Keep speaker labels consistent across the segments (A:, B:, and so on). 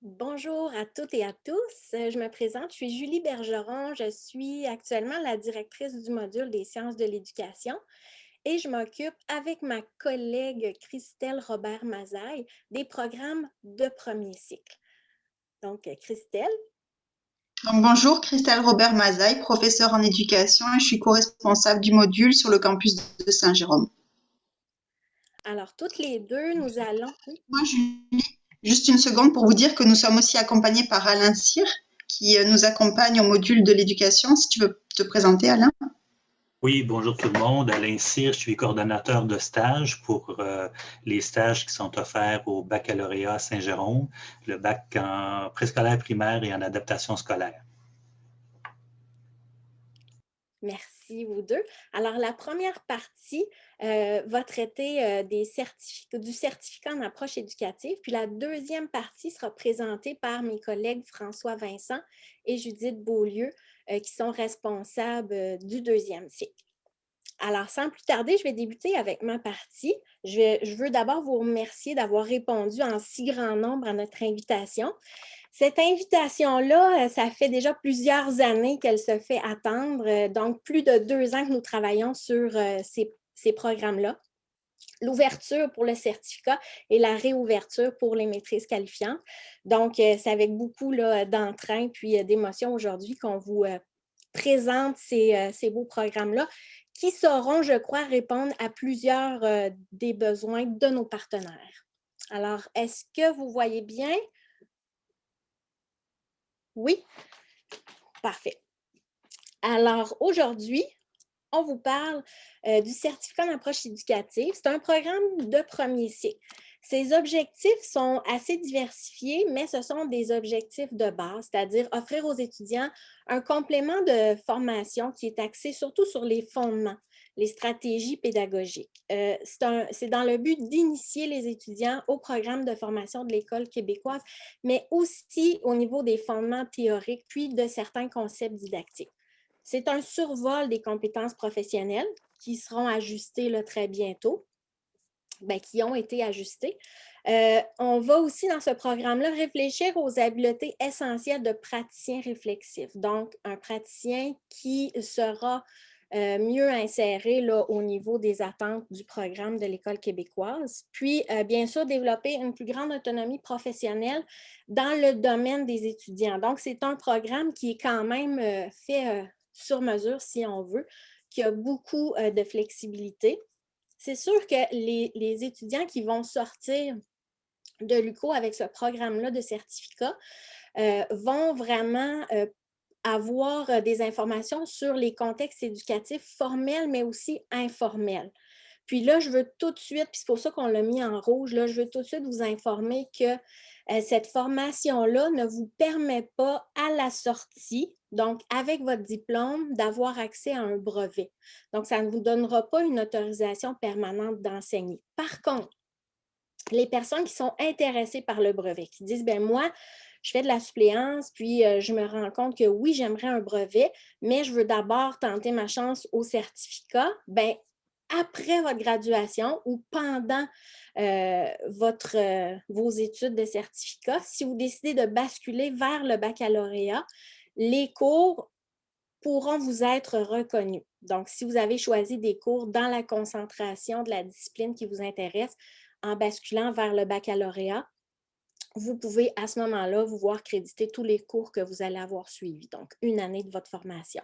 A: Bonjour à toutes et à tous. Je me présente, je suis Julie Bergeron. Je suis actuellement la directrice du module des sciences de l'éducation et je m'occupe avec ma collègue Christelle Robert-Mazaille des programmes de premier cycle. Donc, Christelle,
B: Donc, bonjour, Christelle Robert Mazaille, professeure en éducation et je suis co-responsable du module sur le campus de Saint-Jérôme.
A: alors toutes les deux, nous allons. Oui.
B: Moi, Julie, juste une seconde pour vous dire que nous sommes aussi accompagnés par Alain Cyr, qui nous accompagne au module de l'éducation. Si tu veux te présenter, Alain.
C: Oui, bonjour tout le monde. Alain Cyr, je suis coordonnateur de stage pour les stages qui sont offerts au baccalauréat à Saint-Jérôme, le bac en préscolaire primaire et en adaptation scolaire.
A: Merci, vous deux. Alors, la première partie va traiter du certificat en approche éducative, puis la deuxième partie sera présentée par mes collègues François Vincent et Judith Beaulieu, qui sont responsables du deuxième cycle. Alors, sans plus tarder, je vais débuter avec ma partie. Je veux d'abord vous remercier d'avoir répondu en si grand nombre à notre invitation. Cette invitation-là, ça fait déjà plusieurs années qu'elle se fait attendre, donc plus de 2 ans que nous travaillons sur ces programmes-là. L'ouverture pour le certificat et la réouverture pour les maîtrises qualifiantes. Donc, c'est avec beaucoup d'entrain puis d'émotion aujourd'hui qu'on vous présente ces beaux programmes-là qui sauront, je crois, répondre à plusieurs des besoins de nos partenaires. Alors, est-ce que vous voyez bien? Oui? Parfait. Alors, aujourd'hui, on vous parle du certificat d'approche éducative. C'est un programme de premier cycle. Ces objectifs sont assez diversifiés, mais ce sont des objectifs de base, c'est-à-dire offrir aux étudiants un complément de formation qui est axé surtout sur les fondements, les stratégies pédagogiques. C'est dans le but d'initier les étudiants au programme de formation de l'École québécoise, mais aussi au niveau des fondements théoriques, puis de certains concepts didactiques. C'est un survol des compétences professionnelles qui seront ajustées là, très bientôt, qui ont été ajustées. On va aussi dans ce programme-là réfléchir aux habiletés essentielles de praticien réflexif. Donc, un praticien qui sera mieux inséré là, au niveau des attentes du programme de l'École québécoise. Puis, bien sûr, développer une plus grande autonomie professionnelle dans le domaine des étudiants. Donc, c'est un programme qui est quand même fait sur mesure, si on veut, qui a beaucoup de flexibilité. C'est sûr que les étudiants qui vont sortir de l'UQO avec ce programme-là de certificat vont vraiment avoir des informations sur les contextes éducatifs formels, mais aussi informels. Puis là, je veux tout de suite, puis c'est pour ça qu'on l'a mis en rouge, là, je veux tout de suite vous informer que cette formation-là ne vous permet pas à la sortie, donc avec votre diplôme, d'avoir accès à un brevet. Donc, ça ne vous donnera pas une autorisation permanente d'enseigner. Par contre, les personnes qui sont intéressées par le brevet, qui disent, ben moi, je fais de la suppléance, puis je me rends compte que oui, j'aimerais un brevet, mais je veux d'abord tenter ma chance au certificat, ben après votre graduation ou pendant vos études de certificat, si vous décidez de basculer vers le baccalauréat, les cours pourront vous être reconnus. Donc, si vous avez choisi des cours dans la concentration de la discipline qui vous intéresse, en basculant vers le baccalauréat, vous pouvez à ce moment-là vous voir créditer tous les cours que vous allez avoir suivis, donc une année de votre formation.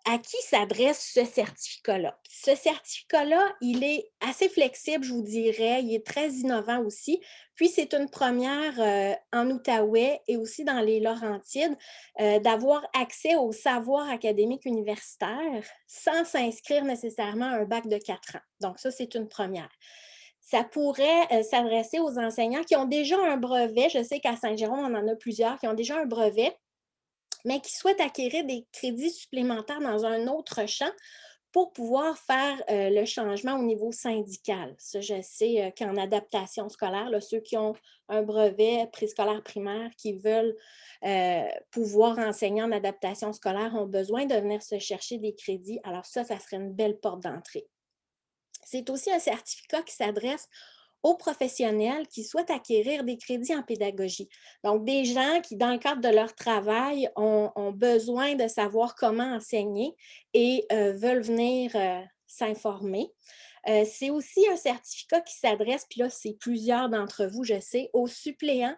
A: À qui s'adresse ce certificat-là? Ce certificat-là, il est assez flexible, je vous dirais. Il est très innovant aussi. Puis, c'est une première en Outaouais et aussi dans les Laurentides d'avoir accès au savoir académique universitaire sans s'inscrire nécessairement à un bac de 4 ans. Donc, ça, c'est une première. Ça pourrait s'adresser aux enseignants qui ont déjà un brevet. Je sais qu'à Saint-Jérôme, on en a plusieurs qui ont déjà un brevet, mais qui souhaitent acquérir des crédits supplémentaires dans un autre champ pour pouvoir faire le changement au niveau syndical. Ça, je sais qu'en adaptation scolaire, là, ceux qui ont un brevet préscolaire primaire qui veulent pouvoir enseigner en adaptation scolaire ont besoin de venir se chercher des crédits. Alors ça serait une belle porte d'entrée. C'est aussi un certificat qui s'adresse aux professionnels qui souhaitent acquérir des crédits en pédagogie. Donc, des gens qui, dans le cadre de leur travail, ont besoin de savoir comment enseigner et veulent venir s'informer. C'est aussi un certificat qui s'adresse, puis là, c'est plusieurs d'entre vous, je sais, aux suppléants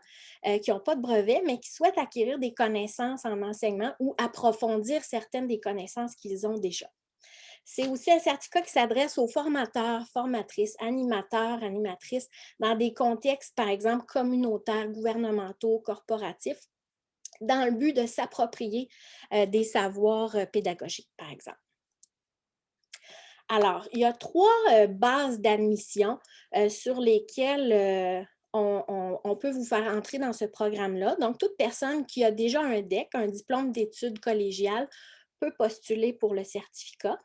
A: qui n'ont pas de brevet, mais qui souhaitent acquérir des connaissances en enseignement ou approfondir certaines des connaissances qu'ils ont déjà. C'est aussi un certificat qui s'adresse aux formateurs, formatrices, animateurs, animatrices, dans des contextes, par exemple, communautaires, gouvernementaux, corporatifs, dans le but de s'approprier des savoirs pédagogiques, par exemple. Alors, il y a 3 bases d'admission sur lesquelles on peut vous faire entrer dans ce programme-là. Donc, toute personne qui a déjà un DEC, un diplôme d'études collégiales, peut postuler pour le certificat,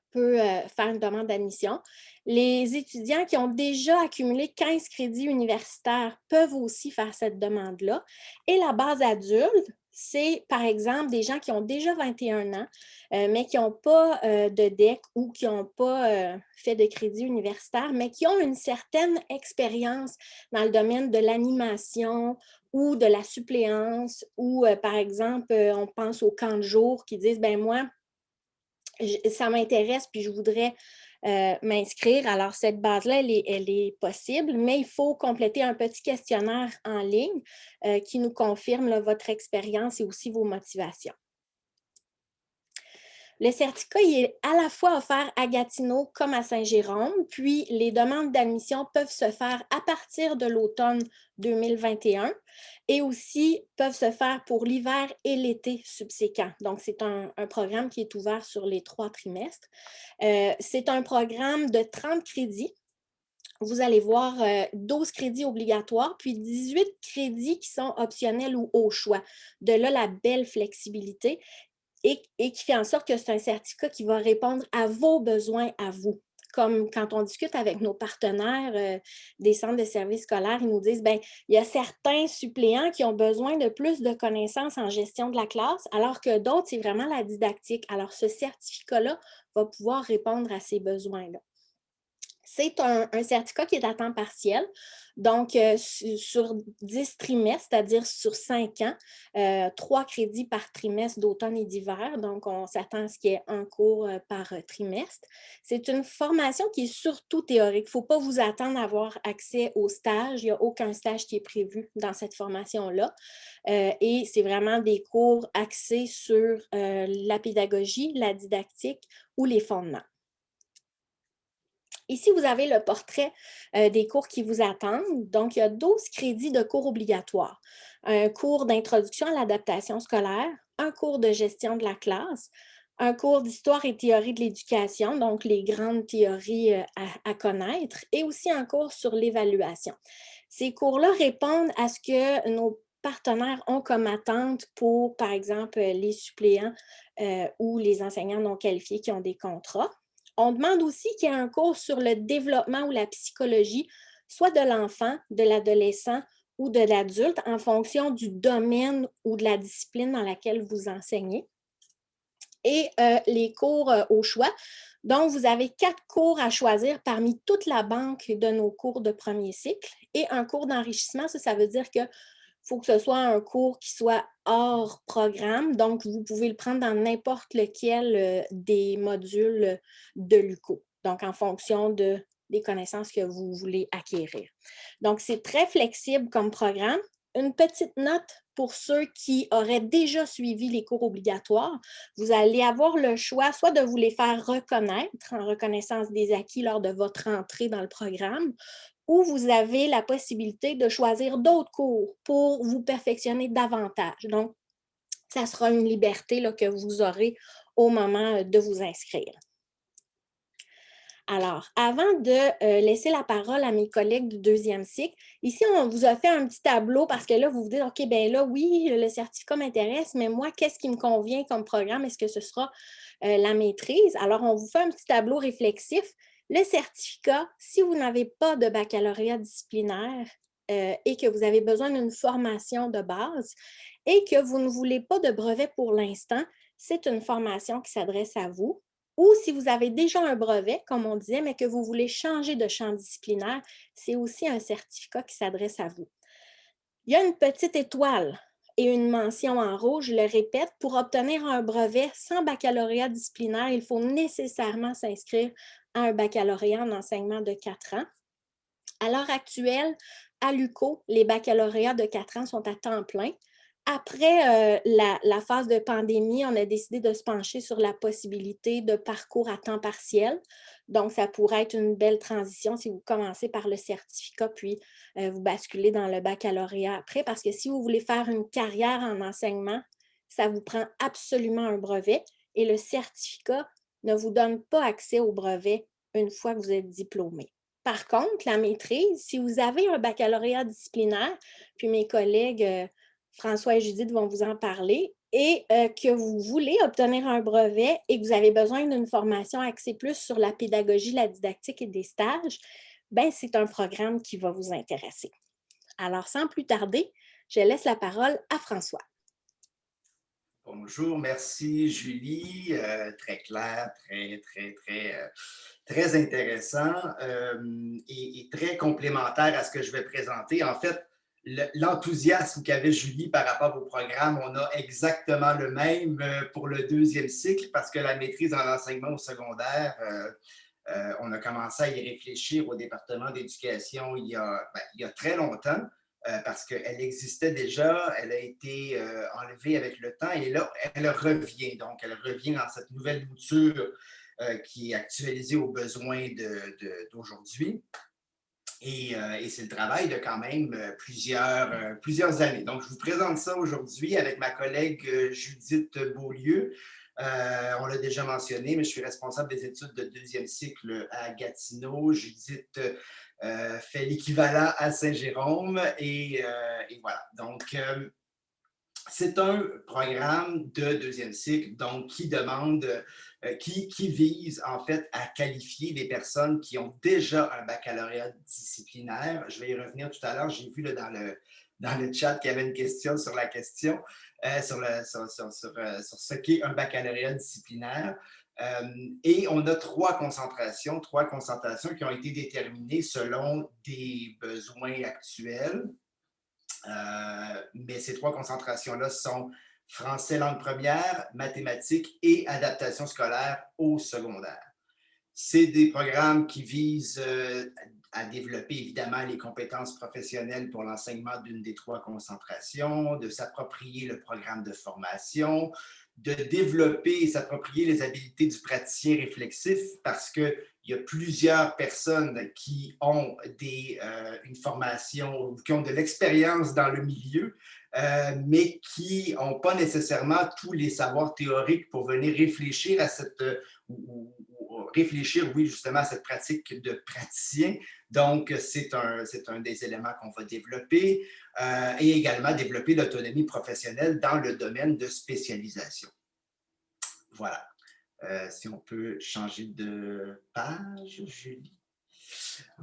A: peut faire une demande d'admission. Les étudiants qui ont déjà accumulé 15 crédits universitaires peuvent aussi faire cette demande-là. Et la base adulte, c'est, par exemple, des gens qui ont déjà 21 ans, mais qui n'ont pas de DEC ou qui n'ont pas fait de crédit universitaire, mais qui ont une certaine expérience dans le domaine de l'animation ou de la suppléance, ou, par exemple, on pense au camp de jour qui disent, ben moi, ça m'intéresse, puis je voudrais m'inscrire. Alors, cette base-là, elle est possible, mais il faut compléter un petit questionnaire en ligne qui nous confirme là, votre expérience et aussi vos motivations. Le certificat il est à la fois offert à Gatineau comme à Saint-Jérôme, puis les demandes d'admission peuvent se faire à partir de l'automne 2021 et aussi peuvent se faire pour l'hiver et l'été subséquent. Donc, c'est un programme qui est ouvert sur les 3 trimestres. C'est un programme de 30 crédits. Vous allez voir 12 crédits obligatoires, puis 18 crédits qui sont optionnels ou au choix. De là, la belle flexibilité. Et qui fait en sorte que c'est un certificat qui va répondre à vos besoins à vous. Comme quand on discute avec nos partenaires des centres de services scolaires, ils nous disent, bien, il y a certains suppléants qui ont besoin de plus de connaissances en gestion de la classe, alors que d'autres, c'est vraiment la didactique. Alors, ce certificat-là va pouvoir répondre à ces besoins-là. C'est un certificat qui est à temps partiel, donc sur 10 trimestres, c'est-à-dire sur 5 ans, 3 crédits par trimestre d'automne et d'hiver, donc on s'attend à ce qu'il y ait un cours par trimestre. C'est une formation qui est surtout théorique. Il ne faut pas vous attendre à avoir accès au stage. Il n'y a aucun stage qui est prévu dans cette formation-là. Et c'est vraiment des cours axés sur la pédagogie, la didactique ou les fondements. Ici, vous avez le portrait des cours qui vous attendent. Donc, il y a 12 crédits de cours obligatoires. Un cours d'introduction à l'adaptation scolaire, un cours de gestion de la classe, un cours d'histoire et théorie de l'éducation, donc les grandes théories à connaître, et aussi un cours sur l'évaluation. Ces cours-là répondent à ce que nos partenaires ont comme attente pour, par exemple, les suppléants ou les enseignants non qualifiés qui ont des contrats. On demande aussi qu'il y ait un cours sur le développement ou la psychologie, soit de l'enfant, de l'adolescent ou de l'adulte, en fonction du domaine ou de la discipline dans laquelle vous enseignez. Et les cours au choix. Donc, vous avez 4 cours à choisir parmi toute la banque de nos cours de premier cycle et un cours d'enrichissement. Ça veut dire que faut que ce soit un cours qui soit hors programme, donc vous pouvez le prendre dans n'importe lequel des modules de l'UQO, donc en fonction des connaissances que vous voulez acquérir. Donc, c'est très flexible comme programme. Une petite note pour ceux qui auraient déjà suivi les cours obligatoires. Vous allez avoir le choix soit de vous les faire reconnaître en reconnaissance des acquis lors de votre entrée dans le programme, ou vous avez la possibilité de choisir d'autres cours pour vous perfectionner davantage. Donc, ça sera une liberté là, que vous aurez au moment de vous inscrire. Alors, avant de laisser la parole à mes collègues du 2e cycle, ici, on vous a fait un petit tableau parce que là, vous vous dites, OK, bien là, oui, le certificat m'intéresse, mais moi, qu'est-ce qui me convient comme programme? Est-ce que ce sera la maîtrise? Alors, on vous fait un petit tableau réflexif. Le certificat, si vous n'avez pas de baccalauréat disciplinaire et que vous avez besoin d'une formation de base et que vous ne voulez pas de brevet pour l'instant, c'est une formation qui s'adresse à vous. Ou si vous avez déjà un brevet, comme on disait, mais que vous voulez changer de champ disciplinaire, c'est aussi un certificat qui s'adresse à vous. Il y a une petite étoile et une mention en rouge, je le répète, pour obtenir un brevet sans baccalauréat disciplinaire, il faut nécessairement s'inscrire à un baccalauréat en enseignement de 4 ans. À l'heure actuelle, à l'UQO, les baccalauréats de 4 ans sont à temps plein. Après la phase de pandémie, on a décidé de se pencher sur la possibilité de parcours à temps partiel. Donc, ça pourrait être une belle transition si vous commencez par le certificat, puis vous basculez dans le baccalauréat après, parce que si vous voulez faire une carrière en enseignement, ça vous prend absolument un brevet et le certificat ne vous donne pas accès au brevet une fois que vous êtes diplômé. Par contre, la maîtrise, si vous avez un baccalauréat disciplinaire, puis mes collègues François et Judith vont vous en parler, et que vous voulez obtenir un brevet et que vous avez besoin d'une formation axée plus sur la pédagogie, la didactique et des stages, ben c'est un programme qui va vous intéresser. Alors, sans plus tarder, je laisse la parole à François.
D: Bonjour, merci Julie. Très clair, très intéressant et très complémentaire à ce que je vais présenter. En fait, l'enthousiasme qu'avait Julie par rapport au programme, on a exactement le même pour le deuxième cycle parce que la maîtrise en enseignement au secondaire, on a commencé à y réfléchir au département d'éducation il y a très longtemps. Parce qu'elle existait déjà, elle a été enlevée avec le temps et là, elle revient. Donc, elle revient dans cette nouvelle mouture qui est actualisée aux besoins d'aujourd'hui. Et c'est le travail de quand même plusieurs années. Donc, je vous présente ça aujourd'hui avec ma collègue Judith Beaulieu. On l'a déjà mentionné, mais je suis responsable des études de deuxième cycle à Gatineau. Judith fait l'équivalent à Saint-Jérôme et voilà. Donc, c'est un programme de deuxième cycle donc, qui demande, qui vise en fait à qualifier les personnes qui ont déjà un baccalauréat disciplinaire. Je vais y revenir tout à l'heure. J'ai vu là, dans le chat qu'il y avait une question sur la question, sur ce qu'est un baccalauréat disciplinaire. Et on a trois concentrations qui ont été déterminées selon des besoins actuels. Mais ces trois concentrations-là sont français langue première, mathématiques et adaptation scolaire au secondaire. C'est des programmes qui visent à développer évidemment les compétences professionnelles pour l'enseignement d'une des trois concentrations, de s'approprier le programme de formation, de développer et s'approprier les habiletés du praticien réflexif parce qu'il y a plusieurs personnes qui ont une formation, qui ont de l'expérience dans le milieu, mais qui n'ont pas nécessairement tous les savoirs théoriques pour venir réfléchir à justement à cette pratique de praticien. Donc, c'est un des éléments qu'on va développer et également développer l'autonomie professionnelle dans le domaine de spécialisation. Voilà. Si on peut changer de page, Julie.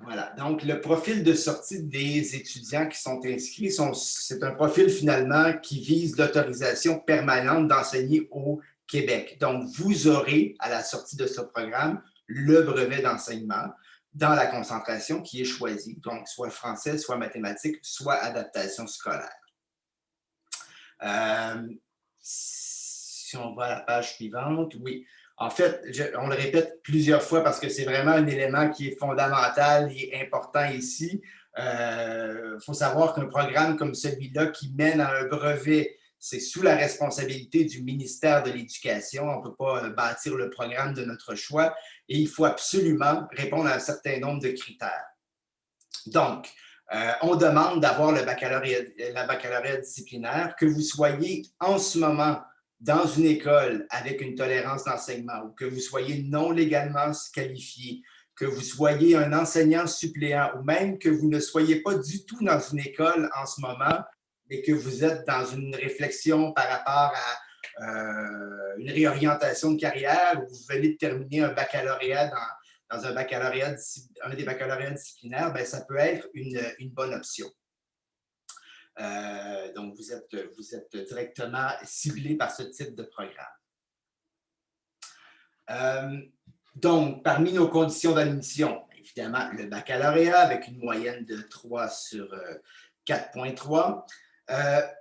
D: Voilà. Donc, le profil de sortie des étudiants qui sont inscrits, c'est un profil finalement qui vise l'autorisation permanente d'enseigner au Québec. Donc, vous aurez à la sortie de ce programme le brevet d'enseignement dans la concentration qui est choisie, donc soit français, soit mathématiques, soit adaptation scolaire. Si on va à la page suivante, oui. En fait, on le répète plusieurs fois parce que c'est vraiment un élément qui est fondamental et important ici. Faut savoir qu'un programme comme celui-là qui mène à un brevet, c'est sous la responsabilité du ministère de l'Éducation. On ne peut pas bâtir le programme de notre choix et il faut absolument répondre à un certain nombre de critères. Donc, on demande d'avoir la baccalauréat disciplinaire, que vous soyez en ce moment dans une école avec une tolérance d'enseignement ou que vous soyez non légalement qualifié, que vous soyez un enseignant suppléant ou même que vous ne soyez pas du tout dans une école en ce moment et que vous êtes dans une réflexion par rapport à une réorientation de carrière ou vous venez de terminer un baccalauréat dans un des baccalauréats disciplinaires, bien, ça peut être une bonne option. Donc, vous êtes directement ciblé par ce type de programme. Donc, parmi nos conditions d'admission, évidemment, le baccalauréat avec une moyenne de 3 sur 4,3.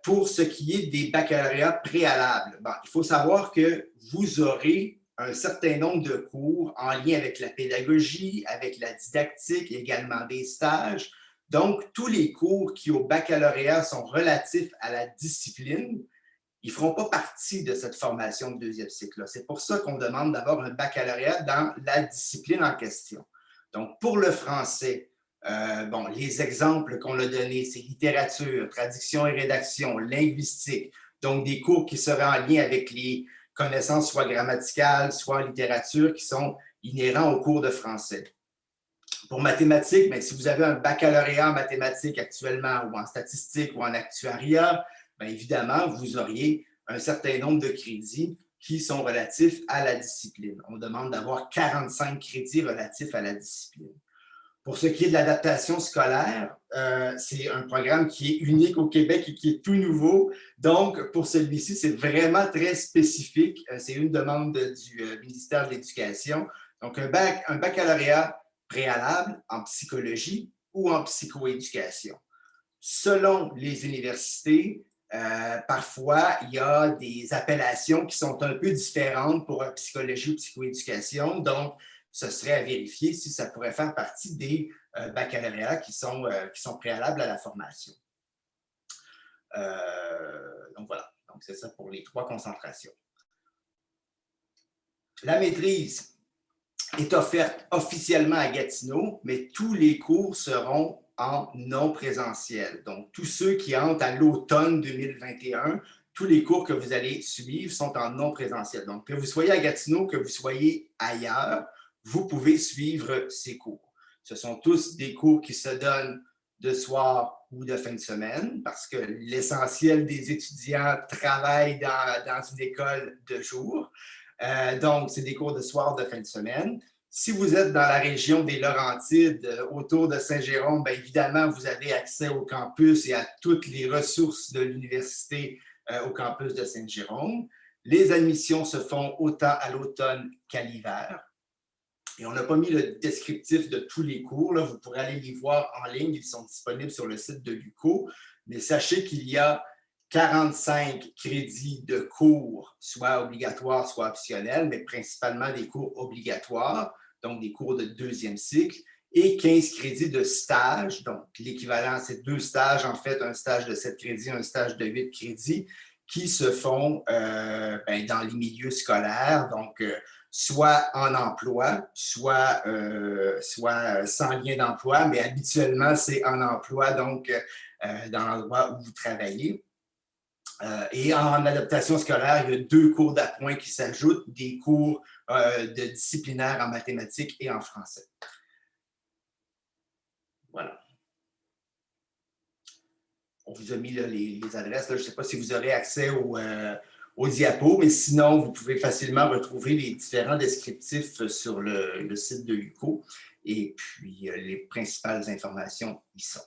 D: Pour ce qui est des baccalauréats préalables, bon, il faut savoir que vous aurez un certain nombre de cours en lien avec la pédagogie, avec la didactique, également des stages. Donc, tous les cours qui au baccalauréat sont relatifs à la discipline, ils ne feront pas partie de cette formation de deuxième cycle-là. C'est pour ça qu'on demande d'avoir un baccalauréat dans la discipline en question. Donc, pour le français, bon, les exemples qu'on a donnés, c'est littérature, traduction et rédaction, linguistique, donc des cours qui seraient en lien avec les connaissances soit grammaticales, soit en littérature, qui sont inhérents au cours de français. Pour mathématiques, bien, si vous avez un baccalauréat en mathématiques actuellement, ou en statistique, ou en actuariat, bien, évidemment, vous auriez un certain nombre de crédits qui sont relatifs à la discipline. On demande d'avoir 45 crédits relatifs à la discipline. Pour ce qui est de l'adaptation scolaire, c'est un programme qui est unique au Québec et qui est tout nouveau. Donc, pour celui-ci, c'est vraiment très spécifique. C'est une demande du ministère de l'Éducation. Donc, un baccalauréat préalable en psychologie ou en psychoéducation. Selon les universités, parfois, il y a des appellations qui sont un peu différentes pour psychologie ou psychoéducation. Donc, ce serait à vérifier si ça pourrait faire partie des baccalauréats qui sont préalables à la formation. Donc, voilà. Donc, c'est ça pour les 3 concentrations. La maîtrise est offerte officiellement à Gatineau, mais tous les cours seront en non présentiel. Donc, tous ceux qui entrent à l'automne 2021, tous les cours que vous allez suivre sont en non présentiel. Donc, que vous soyez à Gatineau, que vous soyez ailleurs, vous pouvez suivre ces cours. Ce sont tous des cours qui se donnent de soir ou de fin de semaine parce que l'essentiel des étudiants travaillent dans une école de jour. Donc, c'est des cours de soir, de fin de semaine. Si vous êtes dans la région des Laurentides, autour de Saint-Jérôme, bien évidemment, vous avez accès au campus et à toutes les ressources de l'université au campus de Saint-Jérôme. Les admissions se font autant à l'automne qu'à l'hiver. Et on n'a pas mis le descriptif de tous les cours. Là. Vous pourrez aller les voir en ligne. Ils sont disponibles sur le site de l'UQO. Mais sachez qu'il y a 45 crédits de cours, soit obligatoires, soit optionnels, mais principalement des cours obligatoires, donc des cours de deuxième cycle, et 15 crédits de stage. Donc, l'équivalent, c'est 2 stages, en fait, un stage de 7 crédits, un stage de 8 crédits, qui se font dans les milieux scolaires, donc soit en emploi, soit sans lien d'emploi, mais habituellement, c'est en emploi, donc dans l'endroit où vous travaillez. Et en adaptation scolaire, il y a 2 cours d'appoint qui s'ajoutent, des cours de disciplinaire en mathématiques et en français. Voilà. On vous a mis là, les adresses. Là. Je ne sais pas si vous aurez accès aux diapos, mais sinon, vous pouvez facilement retrouver les différents descriptifs sur le site de l'UQO et puis les principales informations y sont.